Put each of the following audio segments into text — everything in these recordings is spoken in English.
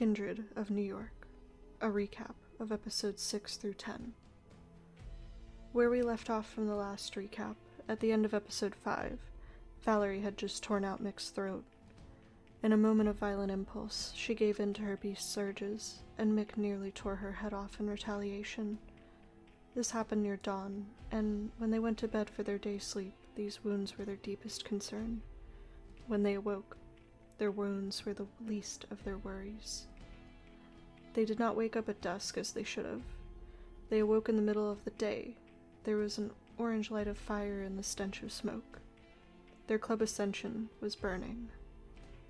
Kindred of New York, a recap of episodes 6 through 10. Where we left off from the last recap, at the end of episode 5, Valerie had just torn out Mick's throat. In a moment of violent impulse, she gave in to her beast's urges, and Mick nearly tore her head off in retaliation. This happened near dawn, and when they went to bed for their day's sleep, these wounds were their deepest concern. When they awoke, their wounds were the least of their worries. They did not wake up at dusk as they should have. They awoke in the middle of the day. There was an orange light of fire and the stench of smoke. Their club ascension was burning.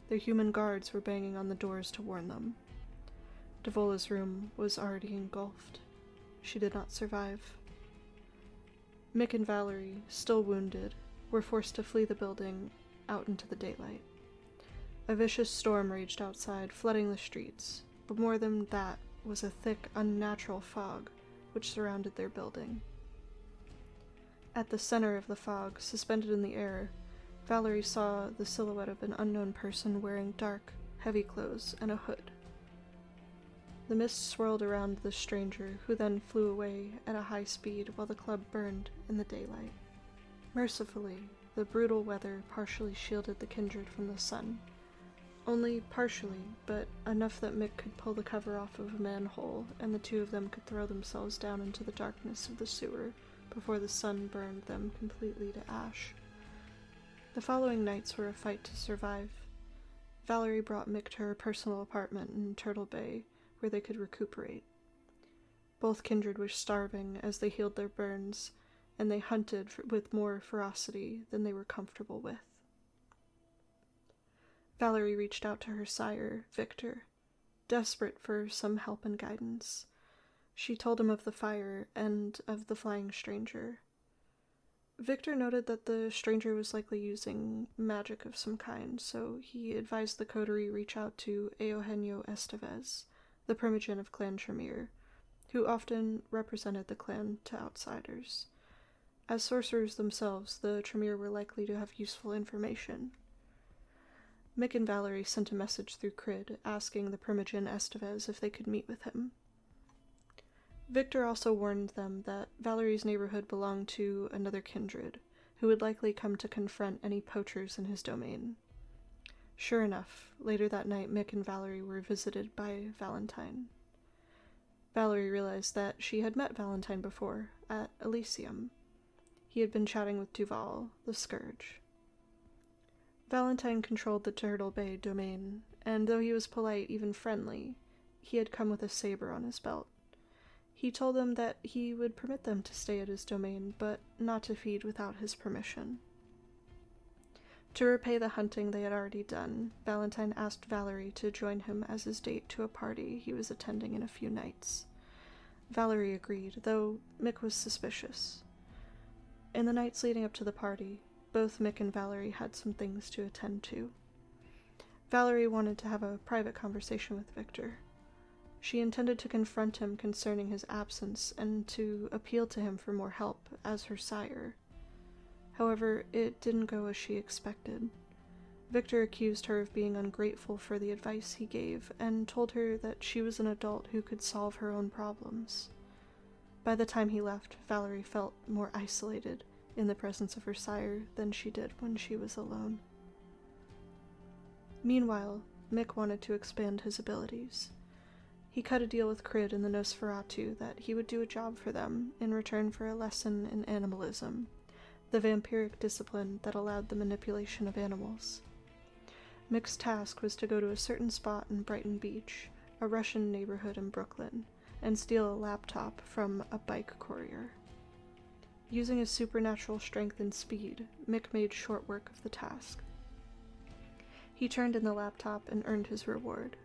Their human guards were banging on the doors to warn them. Devola's room was already engulfed. She did not survive. Mick and Valerie, still wounded, were forced to flee the building out into the daylight. A vicious storm raged outside, flooding the streets, but more than that was a thick, unnatural fog which surrounded their building. At the center of the fog, suspended in the air, Valerie saw the silhouette of an unknown person wearing dark, heavy clothes and a hood. The mist swirled around the stranger, who then flew away at a high speed while the club burned in the daylight. Mercifully, the brutal weather partially shielded the Kindred from the sun. Only partially, but enough that Mick could pull the cover off of a manhole, and the two of them could throw themselves down into the darkness of the sewer before the sun burned them completely to ash. The following nights were a fight to survive. Valerie brought Mick to her personal apartment in Turtle Bay, where they could recuperate. Both Kindred were starving as they healed their burns, and they hunted with more ferocity than they were comfortable with. Valerie reached out to her sire, Victor, desperate for some help and guidance. She told him of the fire and of the flying stranger. Victor noted that the stranger was likely using magic of some kind, so he advised the coterie reach out to Eugenio Estevez, the primogen of Clan Tremere, who often represented the clan to outsiders. As sorcerers themselves, the Tremere were likely to have useful information. Mick and Valerie sent a message through Crid asking the primogen Estevez if they could meet with him. Victor also warned them that Valerie's neighborhood belonged to another Kindred, who would likely come to confront any poachers in his domain. Sure enough, later that night Mick and Valerie were visited by Valentine. Valerie realized that she had met Valentine before, at Elysium. He had been chatting with Duval, the Scourge. Valentine controlled the Turtle Bay domain, and though he was polite, even friendly, he had come with a saber on his belt. He told them that he would permit them to stay at his domain, but not to feed without his permission. To repay the hunting they had already done, Valentine asked Valerie to join him as his date to a party he was attending in a few nights. Valerie agreed, though Mick was suspicious. In the nights leading up to the party, both Mick and Valerie had some things to attend to. Valerie wanted to have a private conversation with Victor. She intended to confront him concerning his absence and to appeal to him for more help as her sire. However, it didn't go as she expected. Victor accused her of being ungrateful for the advice he gave and told her that she was an adult who could solve her own problems. By the time he left, Valerie felt more isolated in the presence of her sire than she did when she was alone. Meanwhile, Mick wanted to expand his abilities. He cut a deal with Crid and the Nosferatu that he would do a job for them in return for a lesson in animalism, the vampiric discipline that allowed the manipulation of animals. Mick's task was to go to a certain spot in Brighton Beach, a Russian neighborhood in Brooklyn, and steal a laptop from a bike courier. Using his supernatural strength and speed, Mick made short work of the task. He turned in the laptop and earned his reward.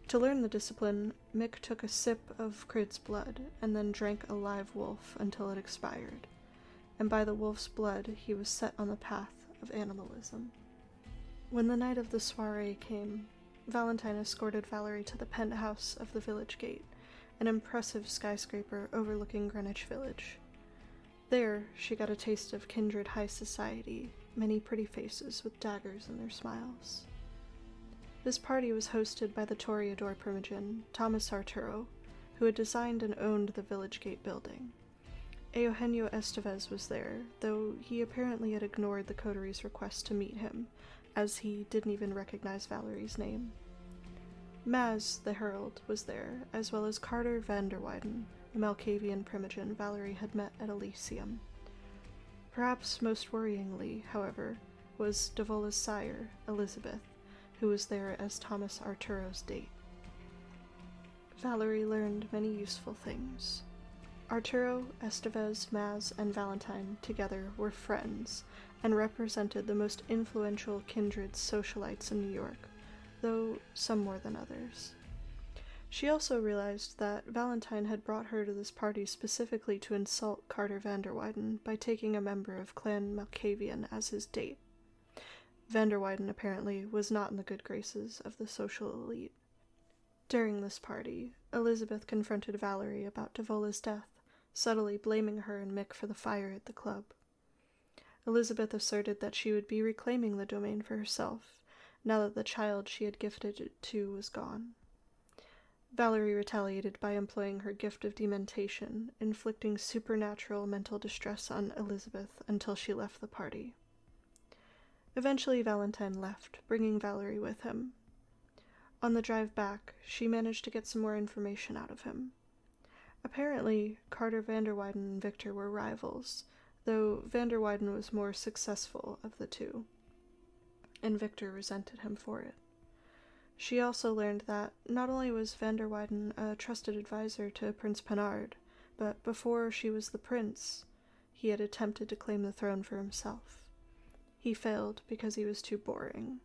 To learn the discipline, Mick took a sip of Crid's blood and then drank a live wolf until it expired, and by the wolf's blood he was set on the path of animalism. When the night of the soiree came, Valentine escorted Valerie to the penthouse of the village gate, an impressive skyscraper overlooking Greenwich Village. There, she got a taste of Kindred high society, many pretty faces with daggers in their smiles. This party was hosted by the Toreador Primogen, Thomas Arturo, who had designed and owned the Village Gate building. Eugenio Estevez was there, though he apparently had ignored the coteries' request to meet him, as he didn't even recognize Valerie's name. Maz, the Herald, was there, as well as Carter van der Weyden, the Malkavian Primogen Valerie had met at Elysium. Perhaps most worryingly, however, was Davola's sire, Elizabeth, who was there as Thomas Arturo's date. Valerie learned many useful things. Arturo, Estevez, Maz, and Valentine together were friends, and represented the most influential kindred socialites in New York, though some more than others. She also realized that Valentine had brought her to this party specifically to insult Carter van der Weyden by taking a member of Clan Malkavian as his date. Van der Weyden apparently was not in the good graces of the social elite. During this party, Elizabeth confronted Valerie about Davola's death, subtly blaming her and Mick for the fire at the club. Elizabeth asserted that she would be reclaiming the domain for herself, now that the child she had gifted it to was gone. Valerie retaliated by employing her gift of dementation, inflicting supernatural mental distress on Elizabeth until she left the party. Eventually Valentine left, bringing Valerie with him. On the drive back, she managed to get some more information out of him. Apparently, Carter van der Weyden and Victor were rivals, though van der Weyden was more successful of the two, and Victor resented him for it. She also learned that not only was van der Weyden a trusted advisor to Prince Penard, but before she was the prince, he had attempted to claim the throne for himself. He failed because he was too boring,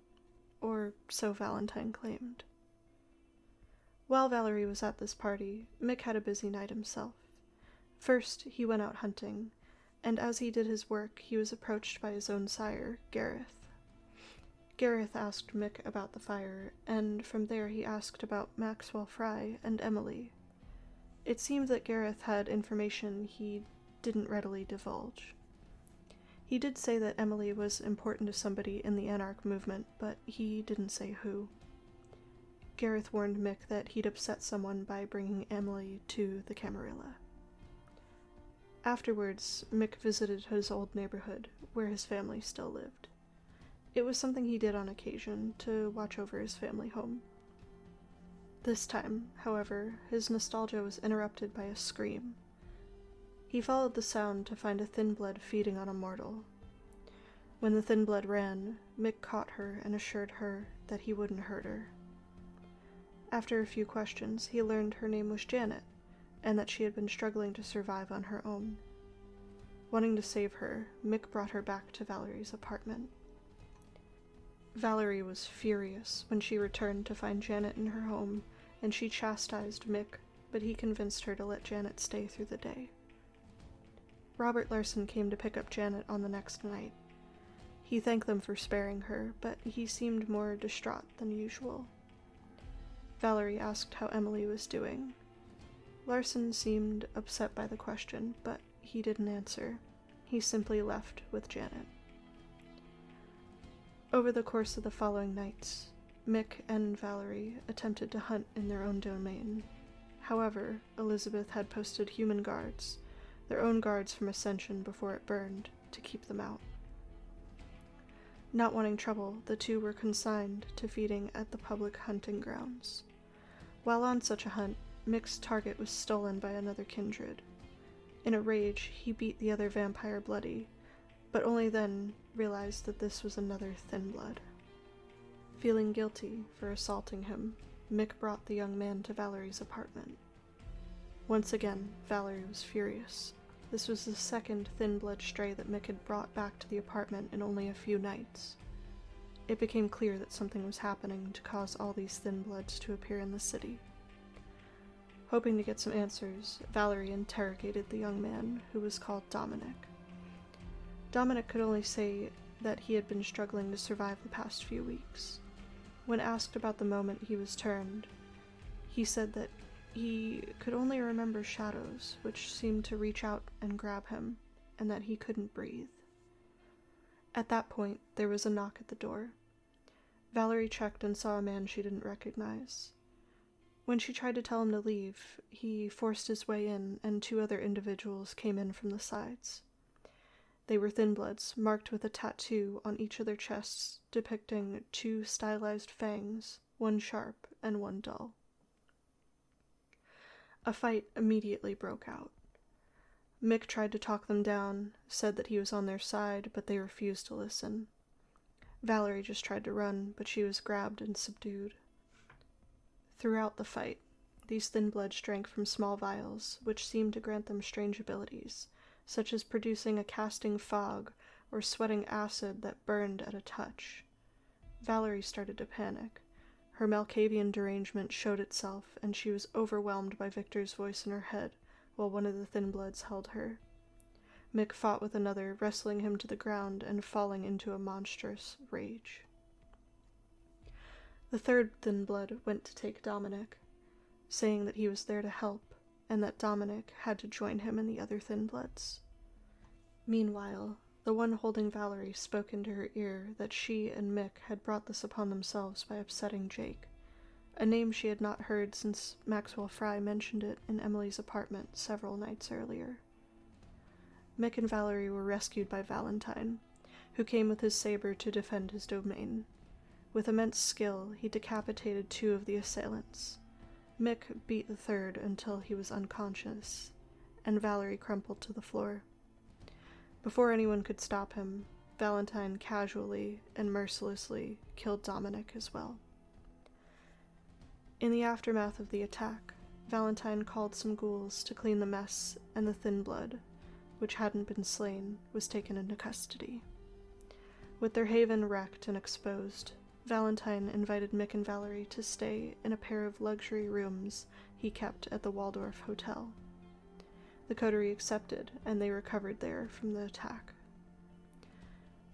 or so Valentine claimed. While Valerie was at this party, Mick had a busy night himself. First, he went out hunting, and as he did his work, he was approached by his own sire, Gareth. Gareth asked Mick about the fire, and from there he asked about Maxwell Fry and Emily. It seemed that Gareth had information he didn't readily divulge. He did say that Emily was important to somebody in the Anarch movement, but he didn't say who. Gareth warned Mick that he'd upset someone by bringing Emily to the Camarilla. Afterwards, Mick visited his old neighborhood, where his family still lived. It was something he did on occasion, to watch over his family home. This time, however, his nostalgia was interrupted by a scream. He followed the sound to find a thin blood feeding on a mortal. When the thin blood ran, Mick caught her and assured her that he wouldn't hurt her. After a few questions, he learned her name was Janet, and that she had been struggling to survive on her own. Wanting to save her, Mick brought her back to Valerie's apartment. Valerie was furious when she returned to find Janet in her home, and she chastised Mick, but he convinced her to let Janet stay through the day. Robert Larson came to pick up Janet on the next night. He thanked them for sparing her, but he seemed more distraught than usual. Valerie asked how Emily was doing. Larson seemed upset by the question, but he didn't answer. He simply left with Janet. Over the course of the following nights, Mick and Valerie attempted to hunt in their own domain. However, Elizabeth had posted human guards, their own guards from Ascension before it burned, to keep them out. Not wanting trouble, the two were consigned to feeding at the public hunting grounds. While on such a hunt, Mick's target was stolen by another kindred. In a rage, he beat the other vampire bloody, but only then realized that this was another thin blood. Feeling guilty for assaulting him, Mick brought the young man to Valerie's apartment. Once again, Valerie was furious. This was the second thin blood stray that Mick had brought back to the apartment in only a few nights. It became clear that something was happening to cause all these thin bloods to appear in the city. Hoping to get some answers, Valerie interrogated the young man, who was called Dominic. Dominic could only say that he had been struggling to survive the past few weeks. When asked about the moment he was turned, he said that he could only remember shadows, which seemed to reach out and grab him, and that he couldn't breathe. At that point, there was a knock at the door. Valerie checked and saw a man she didn't recognize. When she tried to tell him to leave, he forced his way in, and 2 other individuals came in from the sides. They were Thinbloods, marked with a tattoo on each of their chests depicting 2 stylized fangs, one sharp and one dull. A fight immediately broke out. Mick tried to talk them down, said that he was on their side, but they refused to listen. Valerie just tried to run, but she was grabbed and subdued. Throughout the fight, these Thinbloods drank from small vials, which seemed to grant them strange abilities, such as producing a casting fog or sweating acid that burned at a touch. Valerie started to panic. Her Malkavian derangement showed itself, and she was overwhelmed by Victor's voice in her head, while one of the Thinbloods held her. Mick fought with another, wrestling him to the ground and falling into a monstrous rage. The 3rd Thinblood went to take Dominic, saying that he was there to help, and that Dominic had to join him and the other Thinbloods. Meanwhile, the one holding Valerie spoke into her ear that she and Mick had brought this upon themselves by upsetting Jake, a name she had not heard since Maxwell Fry mentioned it in Emily's apartment several nights earlier. Mick and Valerie were rescued by Valentine, who came with his saber to defend his domain. With immense skill, he decapitated 2 of the assailants. Mick beat the 3rd until he was unconscious, and Valerie crumpled to the floor. Before anyone could stop him, Valentine casually and mercilessly killed Dominic as well. In the aftermath of the attack, Valentine called some ghouls to clean the mess, and the Thinblood, which hadn't been slain, was taken into custody. With their haven wrecked and exposed, Valentine invited Mick and Valerie to stay in a pair of luxury rooms he kept at the Waldorf Hotel. The coterie accepted, and they recovered there from the attack.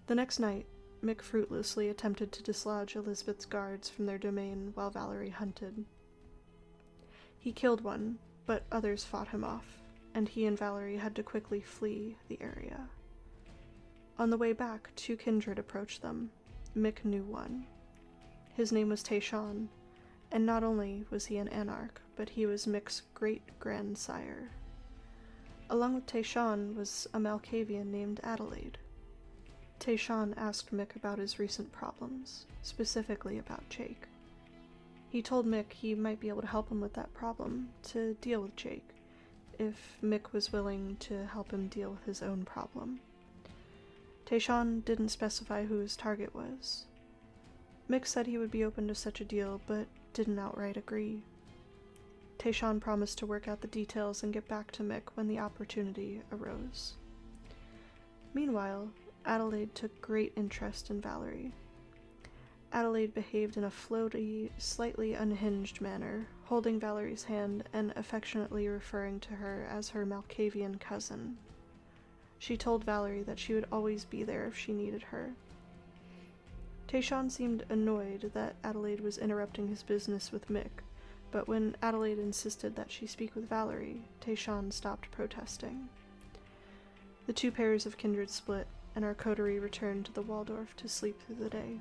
The next night, Mick fruitlessly attempted to dislodge Elizabeth's guards from their domain while Valerie hunted. He killed one, but others fought him off, and he and Valerie had to quickly flee the area. On the way back, 2 kindred approached them. Mick knew one. His name was Tayshawn, and not only was he an anarch, but he was Mick's great-grandsire. Along with Tayshawn was a Malkavian named Adelaide. Tayshawn asked Mick about his recent problems, specifically about Jake. He told Mick he might be able to help him with that problem, to deal with Jake, if Mick was willing to help him deal with his own problem. Tayshawn didn't specify who his target was. Mick said he would be open to such a deal, but didn't outright agree. Tayshawn promised to work out the details and get back to Mick when the opportunity arose. Meanwhile, Adelaide took great interest in Valerie. Adelaide behaved in a floaty, slightly unhinged manner, holding Valerie's hand and affectionately referring to her as her Malkavian cousin. She told Valerie that she would always be there if she needed her. Tayshawn seemed annoyed that Adelaide was interrupting his business with Mick, but when Adelaide insisted that she speak with Valerie, Tayshawn stopped protesting. The 2 pairs of kindred split, and our coterie returned to the Waldorf to sleep through the day.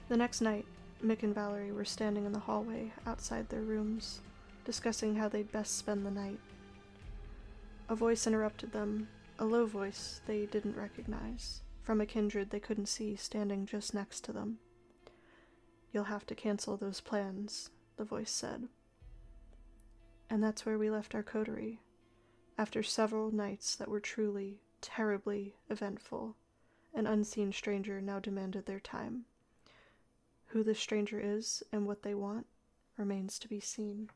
The next night, Mick and Valerie were standing in the hallway outside their rooms, discussing how they'd best spend the night. A voice interrupted them, a low voice they didn't recognize, from a kindred they couldn't see standing just next to them. "You'll have to cancel those plans," the voice said. And that's where we left our coterie, after several nights that were truly, terribly eventful. An unseen stranger now demanded their time. Who this stranger is and what they want remains to be seen.